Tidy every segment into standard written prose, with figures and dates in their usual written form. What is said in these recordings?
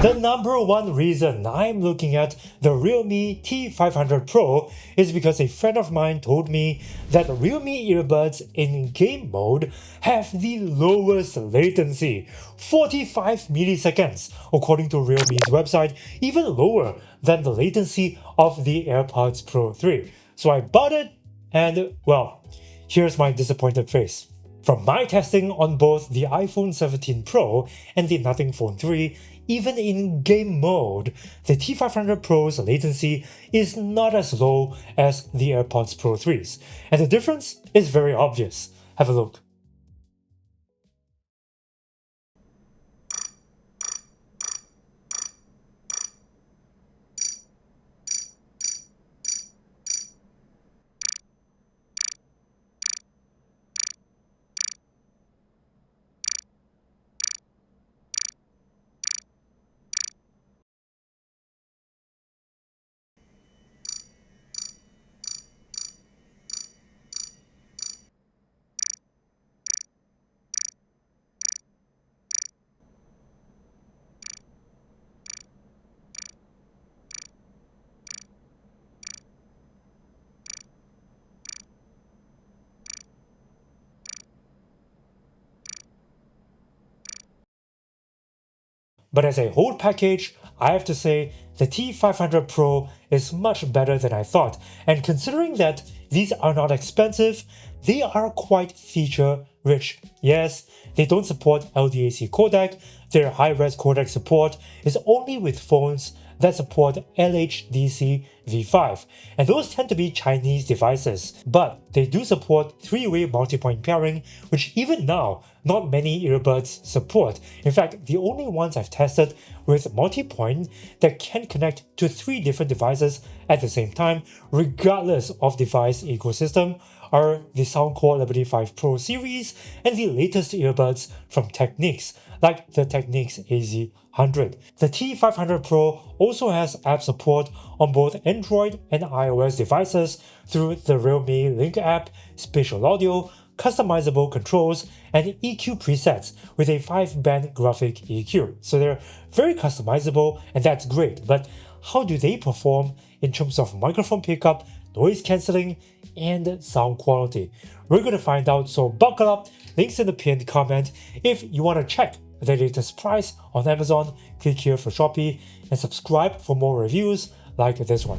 The number one reason I'm looking at the realme T500 Pro is because a friend of mine told me that realme earbuds in game mode have the lowest latency, 45 milliseconds, according to Realme's website, even lower than the latency of the AirPods Pro 3. So I bought it and, well, here's my disappointed face. From my testing on both the iPhone 17 Pro and the Nothing Phone 3, even in game mode, the T500 Pro's latency is not as low as the AirPods Pro 3's, and the difference is very obvious. Have a look. But as a whole package, I have to say the T500 Pro is much better than I thought, and considering that these are not expensive, they are quite feature rich. Yes, they don't support LDAC codec, their high-res codec support is only with phones that support LHDC V5, and those tend to be Chinese devices. But they do support three-way multi-point pairing, which even now, not many earbuds support. In fact, the only ones I've tested with multi-point that can connect to 3 different devices at the same time, regardless of device ecosystem, are the Soundcore Liberty 5 Pro series and the latest earbuds from Technics, like the Technics AZ100. The T500 Pro also has app support on both Android and iOS devices through the Realme Link app, Spatial Audio, customizable controls, and EQ presets with a 5-band graphic EQ. So they're very customizable, and that's great. But how do they perform in terms of microphone pickup, noise cancelling, and sound quality? We're going to find out, so buckle up. Links in the pinned comment. If you want to check the latest price on Amazon, click here for Shopee, and subscribe for more reviews like this one.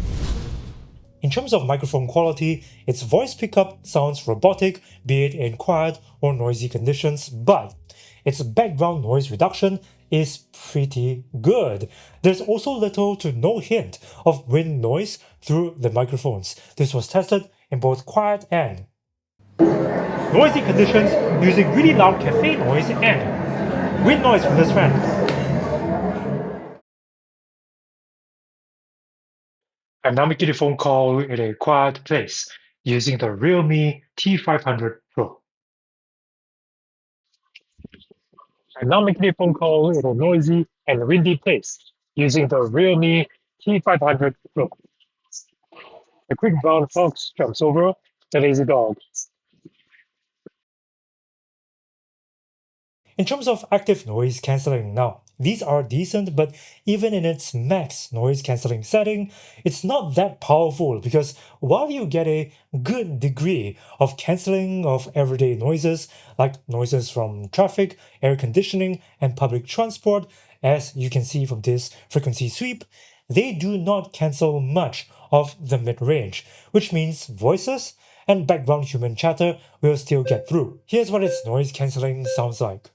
In terms of microphone quality, its voice pickup sounds robotic, be it in quiet or noisy conditions, but its background noise reduction is pretty good. There's also little to no hint of wind noise through the microphones. This was tested in both quiet and noisy conditions using really loud cafe noise and wind noise from this friend. I'm now making a phone call in a quiet place using the realme T500 Pro. I'm now making a phone call in a noisy and windy place using the realme T500 Pro. A quick brown fox jumps over the lazy dog. In terms of active noise cancelling, now, these are decent, but even in its max noise cancelling setting, it's not that powerful because while you get a good degree of cancelling of everyday noises, like noises from traffic, air conditioning, and public transport, as you can see from this frequency sweep, they do not cancel much of the mid-range, which means voices and background human chatter will still get through. Here's what its noise cancelling sounds like.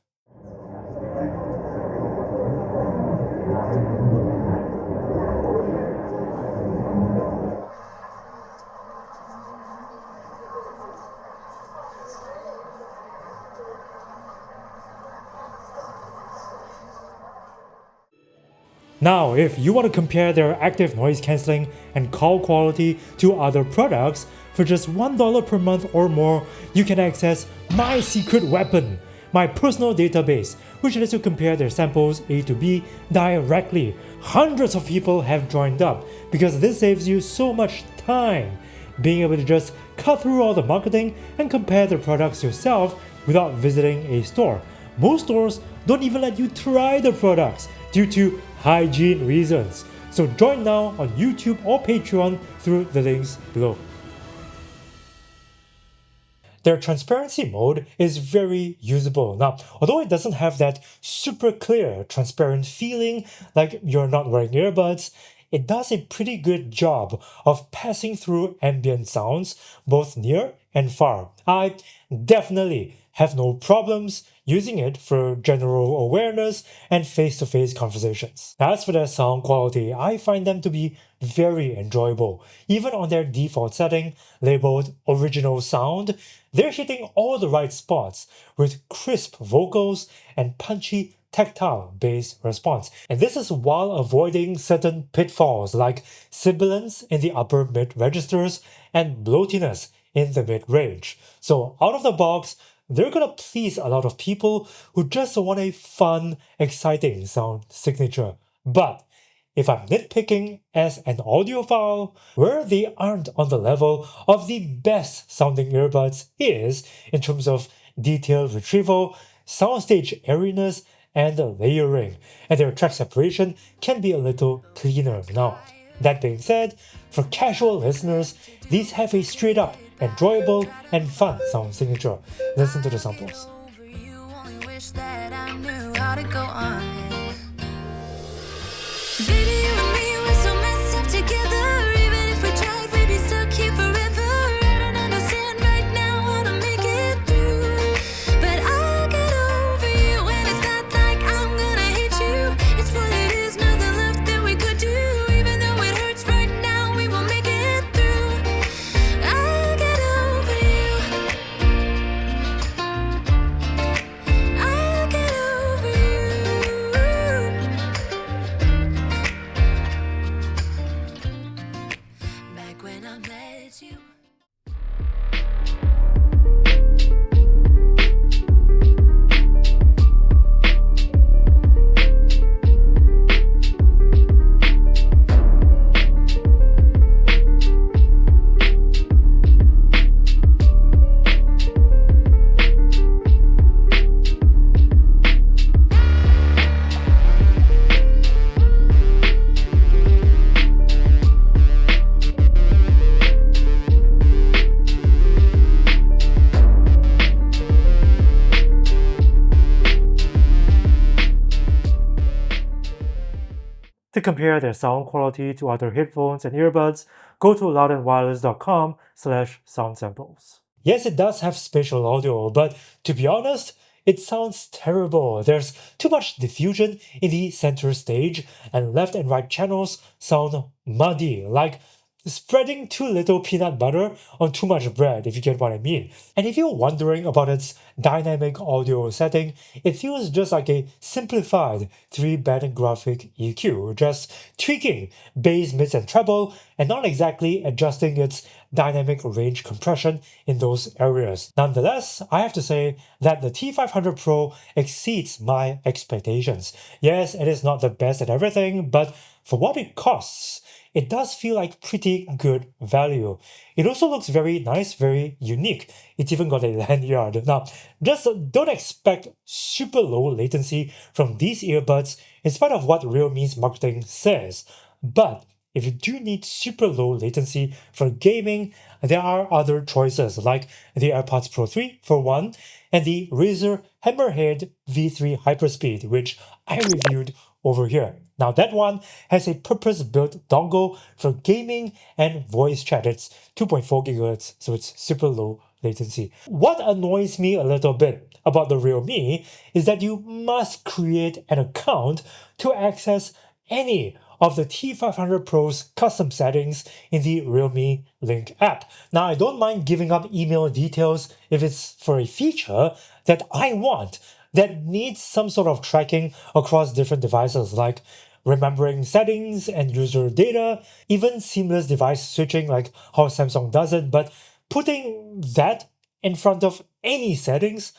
Now, if you want to compare their active noise cancelling and call quality to other products, for just $1 per month or more, you can access my secret weapon, my personal database, which lets you compare their samples A to B directly. Hundreds of people have joined up because this saves you so much time, being able to just cut through all the marketing and compare the products yourself without visiting a store. Most stores don't even let you try the products due to hygiene reasons. So join now on YouTube or Patreon through the links below. Their transparency mode is very usable. Now, although it doesn't have that super clear, transparent feeling like you're not wearing earbuds, it does a pretty good job of passing through ambient sounds, both near and far. I definitely have no problems using it for general awareness and face-to-face conversations. As for their sound quality, I find them to be very enjoyable. Even on their default setting, labeled original sound, they're hitting all the right spots with crisp vocals and punchy tactile bass response. And this is while avoiding certain pitfalls like sibilance in the upper mid registers and bloatiness in the mid range. So out of the box, they're gonna please a lot of people who just want a fun, exciting sound signature. But if I'm nitpicking as an audiophile, where they aren't on the level of the best sounding earbuds is in terms of detail retrieval, soundstage airiness, and layering, and their track separation can be a little cleaner now. That being said, for casual listeners, these have a straight up, enjoyable, and fun sound signature. Listen to the samples. Baby, you and me, we're so messed up together. Even if we tried, we'd be stuck here forever. I don't understand right now how to make it through, but I'll get over you, and it's not like I'm gonna hate you. It's what it is, nothing left that we could do. Even though it hurts right now, we will make it through. I'll get over you. I'll get over you. Back when I met you. To compare their sound quality to other headphones and earbuds, go to latency.com/sound samples. Yes, it does have spatial audio, but to be honest, it sounds terrible. There's too much diffusion in the center stage, and left and right channels sound muddy, like spreading too little peanut butter on too much bread, if you get what I mean. And if you're wondering about its dynamic audio setting, it feels just like a simplified 3-band graphic EQ, just tweaking bass, mids, and treble, and not exactly adjusting its dynamic range compression in those areas. Nonetheless, I have to say that the T500 Pro exceeds my expectations. Yes, it is not the best at everything, but for what it costs, it does feel like pretty good value. It also looks very nice, very unique. It's even got a lanyard. Now, just don't expect super low latency from these earbuds in spite of what realme's marketing says. But if you do need super low latency for gaming, there are other choices like the AirPods Pro 3 for one, and the Razer Hammerhead V3 Hyperspeed, which I reviewed over here. Now that one has a purpose-built dongle for gaming and voice chat. It's 2.4 GHz, so it's super low latency. What annoys me a little bit about the Realme is that you must create an account to access any of the T500 Pro's custom settings in the Realme Link app. Now, I don't mind giving up email details if it's for a feature that I want that needs some sort of tracking across different devices, like remembering settings and user data, even seamless device switching like how Samsung does it, but putting that in front of any settings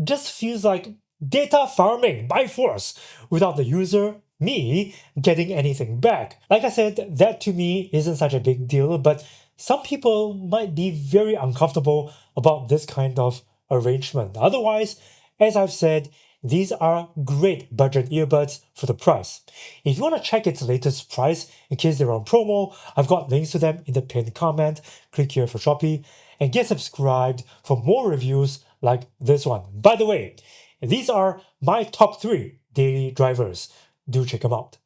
just feels like data farming by force without the user, me, getting anything back. Like I said, that to me isn't such a big deal, but some people might be very uncomfortable about this kind of arrangement. Otherwise, as I've said, these are great budget earbuds for the price. If you want to check its latest price in case they're on promo, I've got links to them in the pinned comment. Click here for Shopee and get subscribed for more reviews like this one. By the way, these are my top 3 daily drivers. Do check them out.